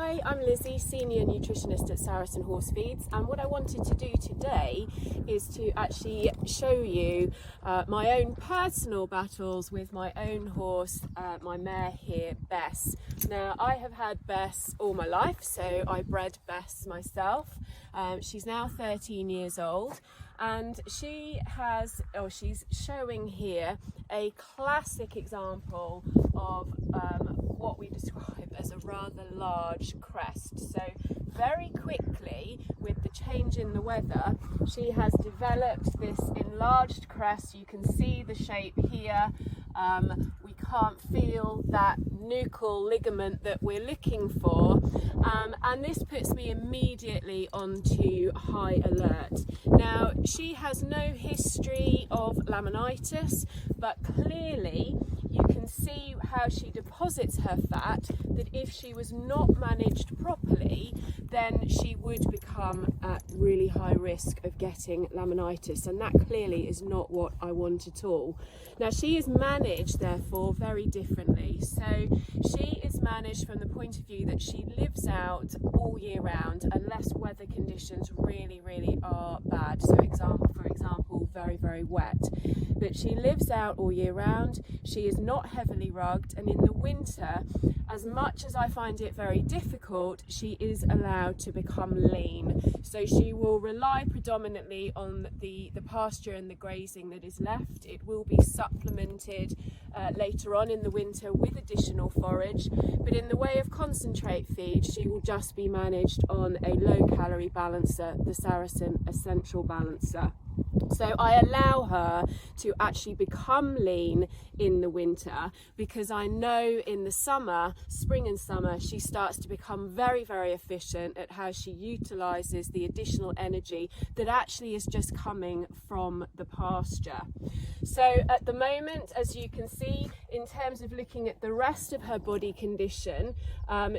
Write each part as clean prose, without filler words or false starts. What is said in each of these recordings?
Hi, I'm Lizzie, Senior Nutritionist at Saracen Horse Feeds, and what I wanted to do today is to actually show you my own personal battles with my own horse, my mare here, Bess. Now, I have had Bess all my life, so I bred Bess myself. She's now 13 years old, and she's showing here a classic example of what we describe as a rather large crest. So very quickly, with the change in the weather, she has developed this enlarged crest. You can see the shape here. We can't feel that nuchal ligament that we're looking for, and this puts me immediately onto high alert. Now, she has no history of laminitis, but clearly you can see how she deposits her fat, that if she was not managed properly, then she would become at really high risk of getting laminitis, and that clearly is not what I want at all. Now, she is managed therefore very differently. So she is managed from the point of view that she lives out all year round unless weather conditions really are bad. So for example, very wet. But she lives out all year round. She is not heavily rugged, and in the winter, as much as I find it very difficult, she is allowed to become lean. So she will rely predominantly on the pasture and the grazing that is left. It will be supplemented later on in the winter with additional forage, but in the way of concentrate feed, she will just be managed on a low calorie balancer, the Saracen Essential Balancer. So I allow her to actually become lean in the winter, because I know in the summer, spring and summer, she starts to become very efficient at how she utilizes the additional energy that actually is just coming from the pasture. So at the moment, as you can see, in terms of looking at the rest of her body condition,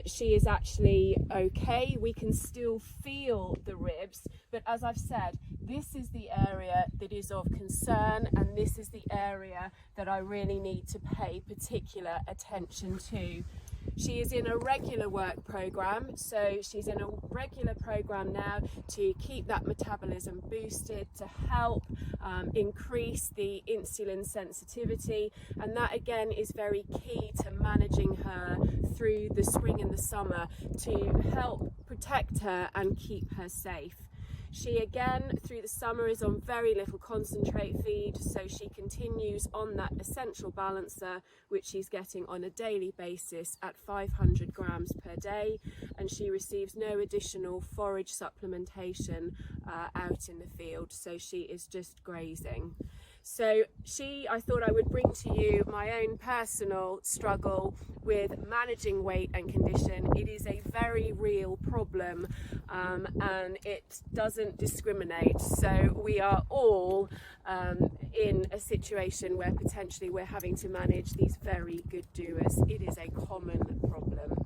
she is actually okay. We can still feel the ribs, but as I've said, this is the area that is of concern, and this is the area that I really need to pay particular attention to. She is in a regular work program, so she's in a regular program now to keep that metabolism boosted, to help increase the insulin sensitivity, and that again is very key to managing her through the spring and the summer to help protect her and keep her safe. She again through the summer is on very little concentrate feed, so she continues on that essential balancer, which she's getting on a daily basis at 500 grams per day, and she receives no additional forage supplementation out in the field, so she is just grazing. So I thought I would bring to you my own personal struggle with managing weight and condition. It is a very real problem, and it doesn't discriminate. So we are all in a situation where potentially we're having to manage these very good doers. It is a common problem.